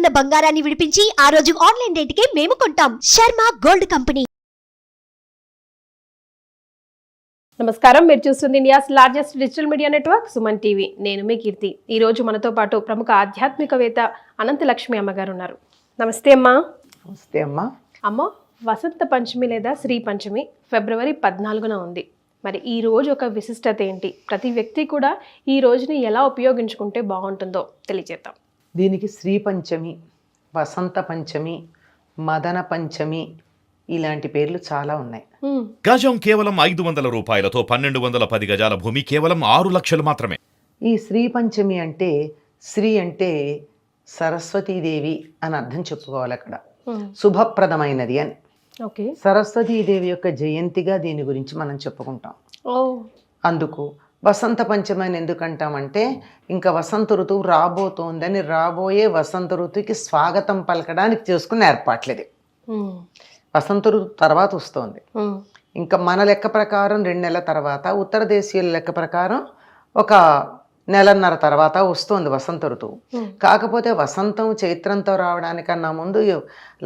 ఉన్న బంగారాన్ని విడిపించి ఆ రోజు ఆన్లైన్ రేటుకే మేము కొంటాం. Sharma gold company. నమస్కారం, మీరు చూస్తుంది India's largest digital media network Suman TV. నేను మీ కీర్తి. ఈ రోజు మనతో పాటు ప్రముఖ ఆధ్యాత్మికవేత్త అనంతలక్ష్మి అమ్మగారు ఉన్నారు. నమస్తే అమ్మా. నమస్తే అమ్మా. అమ్మ, వసంత పంచమి లేదా శ్రీ పంచమి ఫిబ్రవరి 14న ఉంది. మరి ఈ రోజు ఒక విశిష్టత ఏంటి? ప్రతి వ్యక్తి కూడా ఈ రోజుని ఎలా ఉపయోగించుకుంటే బాగుంటుందో తెలియజేద్దాం. దీనికి శ్రీ పంచమి, వసంత పంచమి, మదన పంచమి ఇలాంటి పేర్లు చాలా ఉన్నాయి. గజం కేవలం 500 రూపాయలతో 1210 గజాల భూమి కేవలం 6 లక్షలు మాత్రమే. ఈ శ్రీ పంచమి అంటే శ్రీ అంటే సరస్వతీదేవి అని అర్థం చెప్పుకోవాలి. అక్కడ శుభప్రదమైనది అని. ఓకే. సరస్వతీదేవి యొక్క జయంతిగా దీని గురించి మనం చెప్పుకుంటాం. అందుకు వసంత పంచమి అని ఎందుకంటామంటే ఇంకా వసంత ఋతువు రాబోతోందని, రాబోయే వసంత ఋతువుకి స్వాగతం పలకడానికి చేసుకున్న ఏర్పాట్లేది. వసంత ఋతువు తర్వాత వస్తుంది. ఇంకా మన లెక్క ప్రకారం 2 నెలల తర్వాత, ఉత్తర దేశీయుల లెక్క ప్రకారం ఒక నెలన్నర తర్వాత వస్తుంది వసంత ఋతువు. కాకపోతే వసంతం చైత్రంతో రావడానికన్నా ముందు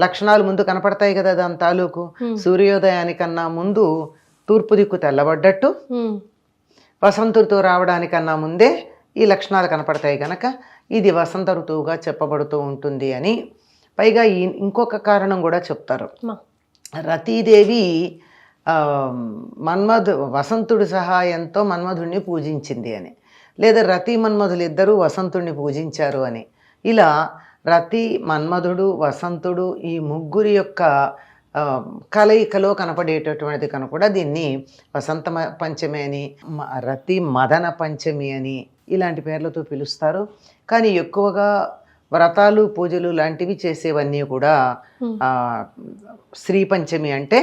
లక్షణాలు ముందు కనపడతాయి కదా. దాని తాలూకు సూర్యోదయానికన్నా ముందు తూర్పు దిక్కు తెల్లబడ్డట్టు, వసంత ఋతువు రావడానికన్నా ముందే ఈ లక్షణాలు కనపడతాయి కనుక ఇది వసంత ఋతువుగా చెప్పబడుతూ ఉంటుంది అని. పైగా ఇంకొక కారణం కూడా చెప్తారు. రతీదేవి వసంతుడి సహాయంతో మన్మధుడిని పూజించింది అని, లేదా రతి మన్మధులు ఇద్దరూ వసంతుడిని పూజించారు అని. ఇలా రతి, మన్మధుడు, వసంతుడు ఈ ముగ్గురి యొక్క కలయికలో కనపడేటటువంటిది కనుక కూడా దీన్ని వసంత పంచమి అని, రతి మదన పంచమి అని ఇలాంటి పేర్లతో పిలుస్తారు. కానీ ఎక్కువగా వ్రతాలు, పూజలు లాంటివి చేసేవన్నీ కూడా శ్రీ పంచమి అంటే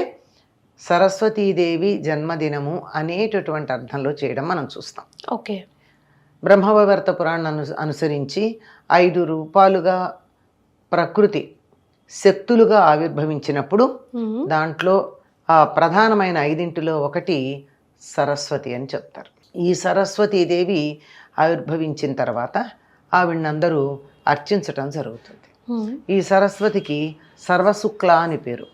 సరస్వతీదేవి జన్మదినము అనేటటువంటి అర్థంలో చేయడం మనం చూస్తాం. ఓకే. బ్రహ్మవైవర్త పురాణాన్ని అనుసరించి 5 రూపాలుగా ప్రకృతి శక్తులుగా ఆవిర్భవించినప్పుడు దాంట్లో ఆ ప్రధానమైన 5 ఒకటి సరస్వతి అని చెప్తారు. ఈ సరస్వతీదేవి ఆవిర్భవించిన తర్వాత ఆవిడందరూ అర్చించటం జరుగుతుంది. ఈ సరస్వతికి సర్వశుక్ల అని పేరు.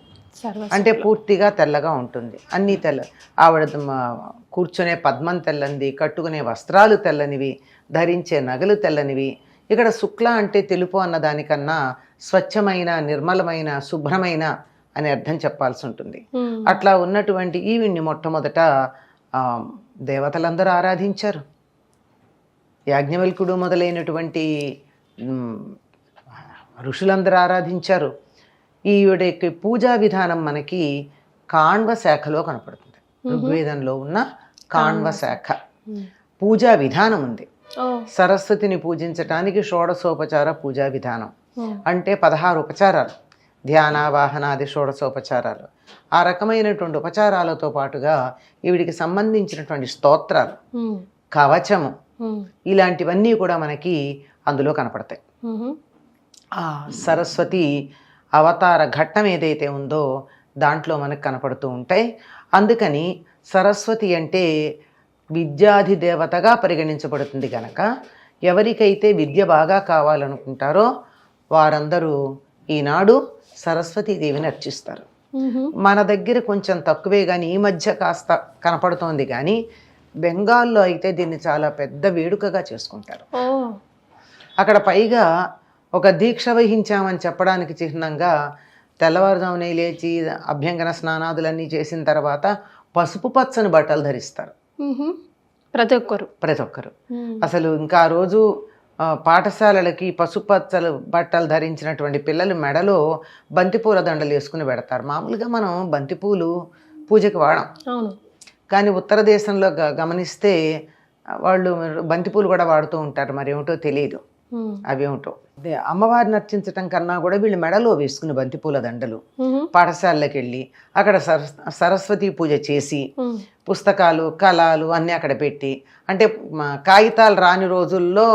అంటే పూర్తిగా తెల్లగా ఉంటుంది, అన్నీ తెల్ల. ఆవిడ కూర్చునే పద్మం తెల్లనిది, కట్టుకునే వస్త్రాలు తెల్లనివి, ధరించే నగలు తెల్లనివి. ఇక్కడ శుక్ల అంటే తెలుపు అన్న దానికన్నా స్వచ్ఛమైన, నిర్మలమైన, శుభ్రమైన అని అర్థం చెప్పాల్సి ఉంటుంది. అట్లా ఉన్నటువంటి ఈవిడ్ని మొట్టమొదట దేవతలందరూ ఆరాధించారు. యాజ్ఞవల్కుడు మొదలైనటువంటి ఋషులందరూ ఆరాధించారు. ఈవిడ యొక్క పూజా విధానం మనకి కాణ్వ శాఖలో కనపడుతుంది. ఋగ్వేదంలో ఉన్న కాణ్వ శాఖ పూజా విధానం ఉంది. సరస్వతిని పూజించటానికి షోడశోపచార పూజా విధానం అంటే 16 ఉపచారాలు, ధ్యాన, వాహనాది షోడశోపచారాలు. ఆ రకమైనటువంటి ఉపచారాలతో పాటుగా ఈవిడికి సంబంధించినటువంటి స్తోత్రాలు, కవచము ఇలాంటివన్నీ కూడా మనకి అందులో కనపడతాయి. ఆ సరస్వతి అవతార ఘట్టం ఏదైతే ఉందో దాంట్లో మనకు కనపడుతూ ఉంటాయి. అందుకని సరస్వతి అంటే విద్యాధి దేవతగా పరిగణించబడుతుంది కనుక ఎవరికైతే విద్య బాగా కావాలనుకుంటారో వారందరూ ఈనాడు సరస్వతీదేవిని అర్చిస్తారు. మన దగ్గర కొంచెం తక్కువే కానీ ఈ మధ్య కాస్త కనపడుతోంది. కానీ బెంగాల్లో అయితే దీన్ని చాలా పెద్ద వేడుకగా చేసుకుంటారు. అక్కడ పైగా ఒక దీక్ష వహించామని చెప్పడానికి చిహ్నంగా తెల్లవారుజామునే లేచి అభ్యంగన స్నానాదులన్నీ చేసిన తర్వాత పసుపు పచ్చని బట్టలు ధరిస్తారు ప్రతి ఒక్కరు. అసలు ఇంకా ఆ రోజు పాఠశాలలకి పసుపచ్చలు బట్టలు ధరించినటువంటి పిల్లలు మెడలో బంతిపూల దండలు వేసుకుని పెడతారు. మామూలుగా మనం బంతిపూలు పూజకి వాడం, కానీ ఉత్తర దేశంలో గమనిస్తే వాళ్ళు బంతిపూలు కూడా వాడుతూ ఉంటారు. మరేమిటో తెలియదు అవేమిటో. అమ్మవారిని అర్చించటం కన్నా కూడా వీళ్ళు మెడలో వేసుకుని బంతిపూల దండలు పాఠశాలలోకి వెళ్ళి అక్కడ సరస్వతి పూజ చేసి పుస్తకాలు, కళాలు అన్నీ అక్కడ పెట్టి, అంటే కాగితాలు రాని రోజుల్లో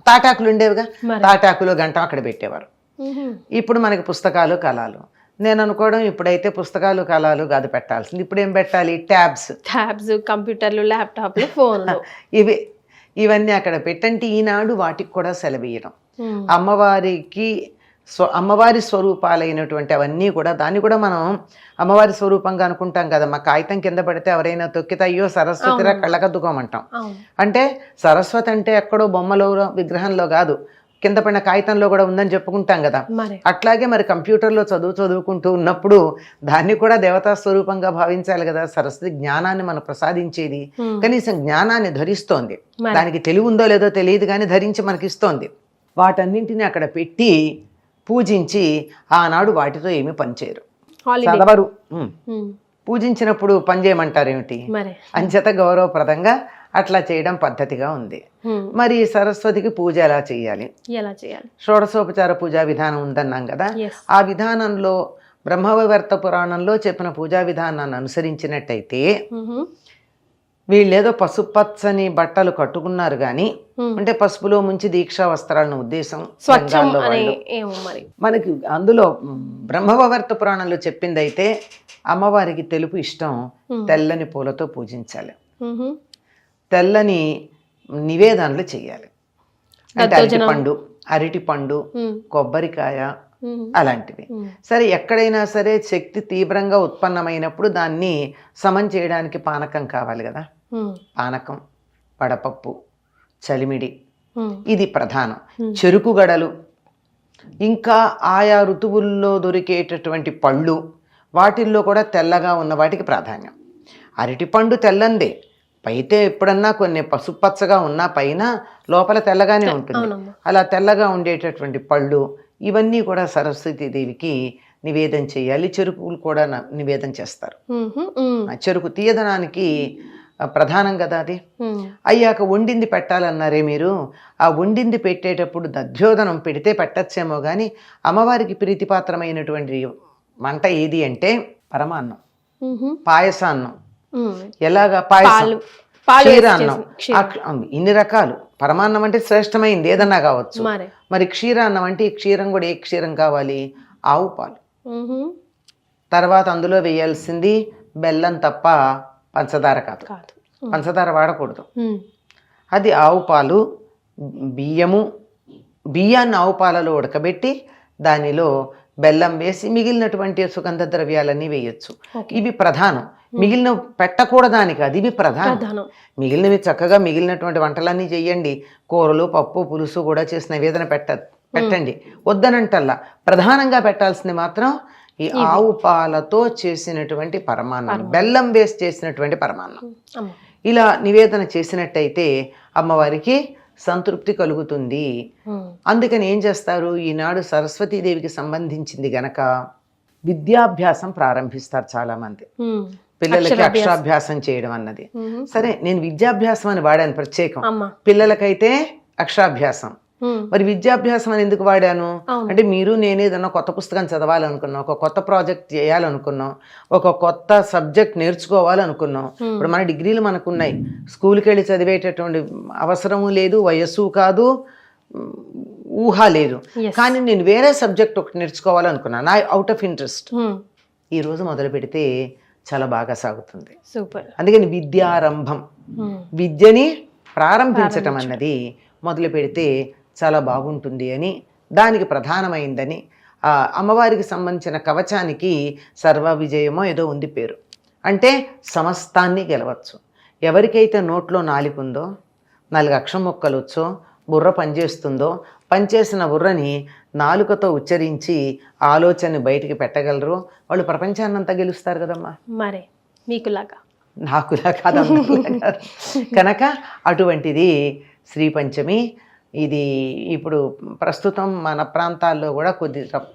తాటాకులు ఉండేవిగా, తాటాకులు గంట అక్కడ పెట్టేవారు. ఇప్పుడు మనకి పుస్తకాలు, కళాలు. నేను అనుకోవడం ఇప్పుడైతే పుస్తకాలు, కళాలు కాదు పెట్టాల్సింది. ఇప్పుడు ఏం పెట్టాలి? ట్యాబ్స్, కంప్యూటర్లు, ల్యాప్టాప్లు, ఫోన్లు. ఇవన్నీ అక్కడ పెట్టంటే ఈనాడు వాటికి కూడా సెలవీయడం. ఉమ్. అమ్మవారికి అమ్మవారి స్వరూపాలైనటువంటి అవన్నీ కూడా దాన్ని కూడా మనం అమ్మవారి స్వరూపంగా అనుకుంటాం కదా. మా కాగితం కింద పడితే ఎవరైనా తొక్కితే అయ్యో సరస్వతిరా కళ్ళకద్దుకోమంటాం. అవును. అంటే సరస్వతి అంటే ఎక్కడో బొమ్మలో విగ్రహంలో కాదు, కింద పడిన కాగితంలో కూడా ఉందని చెప్పుకుంటాం కదా. మరి అట్లాగే మరి కంప్యూటర్లో చదువుకుంటూ ఉన్నప్పుడు దాన్ని కూడా దేవతా స్వరూపంగా భావించాలి కదా. సరస్వతి జ్ఞానాన్ని మనకు ప్రసాదించేది, కనీసం జ్ఞానాన్ని ధరిస్తోంది. మరి. దానికి తెలివి ఉందో లేదో తెలియదు కానీ ధరించి మనకిస్తోంది. వాటన్నింటినీ అక్కడ పెట్టి పూజించి ఆనాడు వాటితో ఏమీ పనిచేయరు, హాలిడే. చదవరు. ఉమ్. పూజించినప్పుడు పని చేయమంటారేమిటి? మరి అంచేత గౌరవప్రదంగా అట్లా చేయడం పద్ధతిగా ఉంది. ఉమ్. మరి సరస్వతికి పూజ ఎలా చేయాలి? ఎలా చేయాలి? షోడశోపచార పూజా విధానం ఉందన్నాం కదా. ఎస్. ఆ విధానంలో బ్రహ్మవైవర్త పురాణంలో చెప్పిన పూజా విధానాన్ని అనుసరించినట్టయితే ఉహు. వీళ్ళేదో పసుపచ్చని బట్టలు కట్టుకున్నారు కానీ, ఉమ్. అంటే పసుపులో ముంచి దీక్షా వస్త్రాలను ఉద్దేశం స్వచ్ఛం బెంగాల్లో అనే వాళ్ళు. ఏమో మరి. మనకి అందులో బ్రహ్మవైవర్త పురాణంలో చెప్పింది అయితే అమ్మవారికి తెలుపు ఇష్టం, తెల్లని పూలతో పూజించాలి, ఉహు. తెల్లని నివేదనలు చేయాలి. అంటే దద్దోజనం. అరటి పండు, ఉమ్. కొబ్బరికాయ ఉమ్. అలాంటివి. ఉమ్. సరే, ఎక్కడైనా సరే శక్తి తీవ్రంగా ఉత్పన్నమైనప్పుడు దాన్ని సమం చేయడానికి పానకం కావాలి కదా. ఉమ్. పానకం, వడపప్పు, చలిమిడి, ఉమ్. ఇది ప్రధానం. చెరుకు గడలు, ఇంకా ఆయా ఋతువుల్లో దొరికేటటువంటి పళ్ళు, వాటిల్లో కూడా తెల్లగా ఉన్న వాటికి ప్రాధాన్యం. అరటిపండు తెల్లందే, పైతే ఎప్పుడన్నా కొన్ని పసుపచ్చగా ఉన్నా పైన లోపల తెల్లగానే ఉంటుంది. అవునమ్మా. అలా తెల్లగా ఉండేటటువంటి పళ్ళు ఇవన్నీ కూడా సరస్వతీదేవికి నివేదన చేయాలి. చెరుకులు కూడా నివేదన చేస్తారు. ఉహు. ఉమ్. ఆ చెరుకు తీయదనానికి ప్రధానం కదా అది. ఉమ్. అయ్యాక వండింది పెట్టాలన్నారే మీరు, ఆ వండింది పెట్టేటప్పుడు దధ్యోదనం పెడితే పెట్టచ్చేమో కానీ అమ్మవారికి ప్రీతిపాత్రమైనటువంటి వంట ఏది అంటే పరమాన్నం, ఉహు. పాయసాన్నం. ఉమ్. ఎలాగా పాయసం, పాలు వేసి క్షీరాన్నం, చేసిన ఇన్ని రకాలు. పరమాన్నం అంటే శ్రేష్టమైంది ఏదన్నా కావచ్చు. మరి. మరి క్షీరాన్నం అంటే ఈ క్షీరం కూడా ఏ క్షీరం కావాలి? ఆవు పాలు. ఉహు. తర్వాత అందులో వేయాల్సింది బెల్లం తప్ప పంచదార కాదు. కాదు. పంచదార వాడకూడదు. ఉమ్. అది ఆవు పాలు, బియ్యాన్ని ఆవు పాలలో ఉడకబెట్టి దానిలో బెల్లం వేసి మిగిలినటువంటి సుగంధ ద్రవ్యాలన్నీ వేయొచ్చు. ఇవి ప్రధానం. మిగిలిన పెట్టకూడదానికి అది ఇవి ప్రధానం. ప్రధానం. మిగిలినవి చక్కగా మిగిలినటువంటి వంటలన్నీ చెయ్యండి, కూరలు, పప్పు, పులుసు కూడా చేసి నివేదన పెట్టండి, వద్దనంటల్లా. ప్రధానంగా పెట్టాల్సింది మాత్రం ఈ ఆవు పాలతో చేసినటువంటి పరమాన్నం, బెల్లం వేసి చేసినటువంటి పరమాన్నం. అమ్మ. ఇలా నివేదన చేసినట్టయితే అమ్మవారికి సంతృప్తి కలుగుతుంది. ఉమ్. అందుకని ఏం చేస్తారు, ఈనాడు సరస్వతీదేవికి సంబంధించింది గనక విద్యాభ్యాసం ప్రారంభిస్తారు చాలామంది. ఉమ్. పిల్లలకి అక్షరాభ్యాసం చేయడం అన్నది. ఉహు. సరే, నేను విద్యాభ్యాసం అని వాడాను ప్రత్యేకం, అమ్మ. పిల్లలకైతే అక్షరాభ్యాసం. ఉమ్. మరి విద్యాభ్యాసం అని ఎందుకు వాడాను అవును. అంటే, మీరు నేను ఏదన్నా కొత్త పుస్తకం చదవాలనుకున్నాం, ఒక కొత్త ప్రాజెక్ట్ చేయాలనుకున్నాం, ఒక కొత్త సబ్జెక్ట్ నేర్చుకోవాలనుకున్నాం. ఇప్పుడు మన డిగ్రీలు మనకున్నాయి, స్కూల్కి వెళ్ళి చదివేటటువంటి అవసరము లేదు, వయస్సు కాదు, ఊహ లేదు. Yes. కానీ నేను వేరే సబ్జెక్ట్ ఒకటి నేర్చుకోవాలనుకున్నాను, నా అవుట్ ఆఫ్ ఇంట్రెస్ట్. ఉమ్. ఈరోజు మొదలు పెడితే చాలా బాగా సాగుతుంది. సూపర్. అందుకని విద్యారంభం, ఉమ్. విద్యని ప్రారంభించటం అన్నది మొదలు పెడితే చాలా బాగుంటుంది అని, దానికి ప్రధానమైందని. అమ్మవారికి సంబంధించిన కవచానికి సర్వ విజయమో ఏదో ఉంది పేరు. అంటే సమస్తాన్ని గెలవచ్చు. ఎవరికైతే నోట్లో నాలుగుందో, 4 అక్షం మొక్కలు వచ్చో, బుర్ర పనిచేస్తుందో, పనిచేసిన బుర్రని నాలుకతో ఉచ్చరించి ఆలోచనని బయటికి పెట్టగలరు, వాళ్ళు ప్రపంచాన్నంతా గెలుస్తారు కదమ్మా. మరి మీకులాగా నాకులా కాదు, కనుక అటువంటిది శ్రీ పంచమి. ఇది ఇప్పుడు ప్రస్తుతం మన ప్రాంతాల్లో కూడా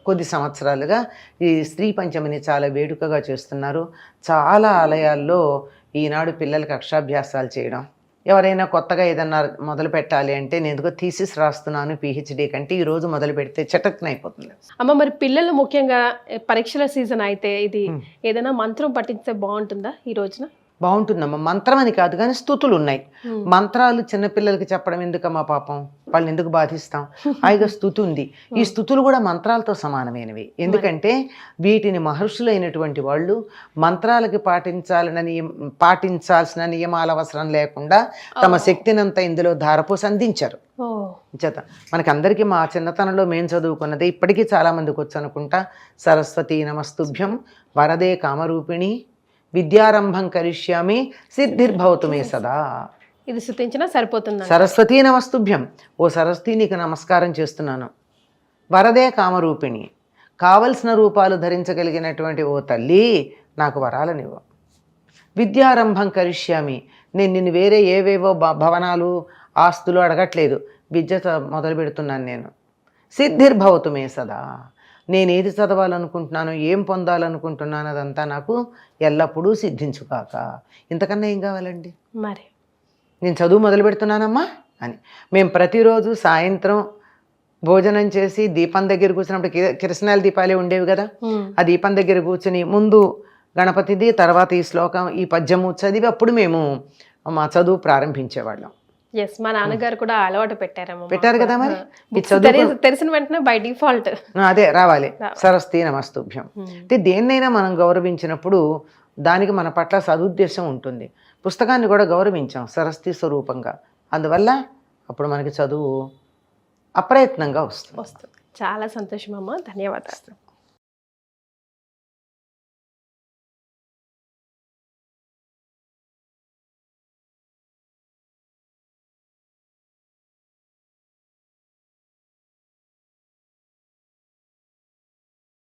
కొద్ది సంవత్సరాలుగా ఈ శ్రీ పంచమిని చాలా వేడుకగా చేస్తున్నారు. చాలా ఆలయాల్లో ఈనాడు పిల్లలకి అక్షరాభ్యాసాలు చేయడం. ఎవరైనా కొత్తగా ఏదన్నా మొదలు పెట్టాలి అంటే, నేను ఎందుకో థీసిస్ రాస్తున్నాను పిహెచ్డి కంటే ఈరోజు మొదలు పెడితే చటక్న అయిపోతుంది. అమ్మ, మరి పిల్లలు ముఖ్యంగా పరీక్షల సీజన్ అయితే ఇది ఏదైనా మంత్రం పఠిస్తే బాగుంటుందా ఈ రోజున? బాగుంటుందమ్మా. మంత్రం అని కాదు కానీ స్తుతులు ఉన్నాయి. మంత్రాలు చిన్నపిల్లలకి చెప్పడం ఎందుకమ్మా పాపం, వాళ్ళని ఎందుకు బాధిస్తాం? హాయిగా స్తుతి ఉంది. ఈ స్తుతులు కూడా మంత్రాలతో సమానమైనవి. ఎందుకంటే వీటిని మహర్షులైనటువంటి వాళ్ళు మంత్రాలకి పాటించాల్సిన నియమాల అవసరం లేకుండా తమ శక్తినంతా ఇందులో ధారపోసి అందించారు. చేత మనకందరికీ మా చిన్నతనంలో మేము చదువుకున్నది ఇప్పటికీ చాలామందికి వచ్చు అనుకుంటా. సరస్వతీ నమస్తుభ్యం వరదే కామరూపిణి విద్యారంభం కరిష్యామి సిద్ధిర్భవతు మే సదా. ఇది స్తుతించినా సరిపోతుంది. సరస్వతీ నమస్తుభ్యం, ఓ సరస్వతి నీకు నమస్కారం చేస్తున్నాను. వరదే కామరూపిణి, కావలసిన రూపాలు ధరించగలిగినటువంటి ఓ తల్లి నాకు వరాలనివ్వు. విద్యారంభం కరిష్యామి, నేను నిన్ను వేరే ఏవేవో భవనాలు ఆస్తులు అడగట్లేదు, విద్య మొదలు పెడుతున్నాను నేను. సిద్ధిర్భవతు మే సదా, నేను ఏది చదవాలనుకుంటున్నాను, ఏం పొందాలనుకుంటున్నాను అదంతా నాకు ఎల్లప్పుడూ సిద్ధించుగాక. ఇంతకన్నా ఏం కావాలండి? మరి నేను చదువు మొదలు పెడుతున్నానమ్మా అని మేము ప్రతిరోజు సాయంత్రం భోజనం చేసి దీపం దగ్గర కూర్చున్నప్పుడు కిరసనాల దీపాలే ఉండేవి కదా, ఆ దీపం దగ్గర కూర్చుని ముందు గణపతిది, తర్వాత ఈ శ్లోకం, ఈ పద్యము చదివి అప్పుడు మేము మా చదువు ప్రారంభించేవాళ్ళం. ఎస్, మా నాన్నగారు కూడా అలవాటు పెట్టారు కదా. మరి తెలిసిన వెంటనే బై డిఫాల్ట్ అదే రావాలి, సరస్వతీ నమస్తుభ్యం. అంటే దేన్నైనా మనం గౌరవించినప్పుడు దానికి మన పట్ల సదుద్దేశం ఉంటుంది. పుస్తకాన్ని కూడా గౌరవించాం సరస్వతి స్వరూపంగా, అందువల్ల అప్పుడు మనకి చదువు అప్రయత్నంగా వస్తుంది. చాలా సంతోషం అమ్మ, ధన్యవాదాలు.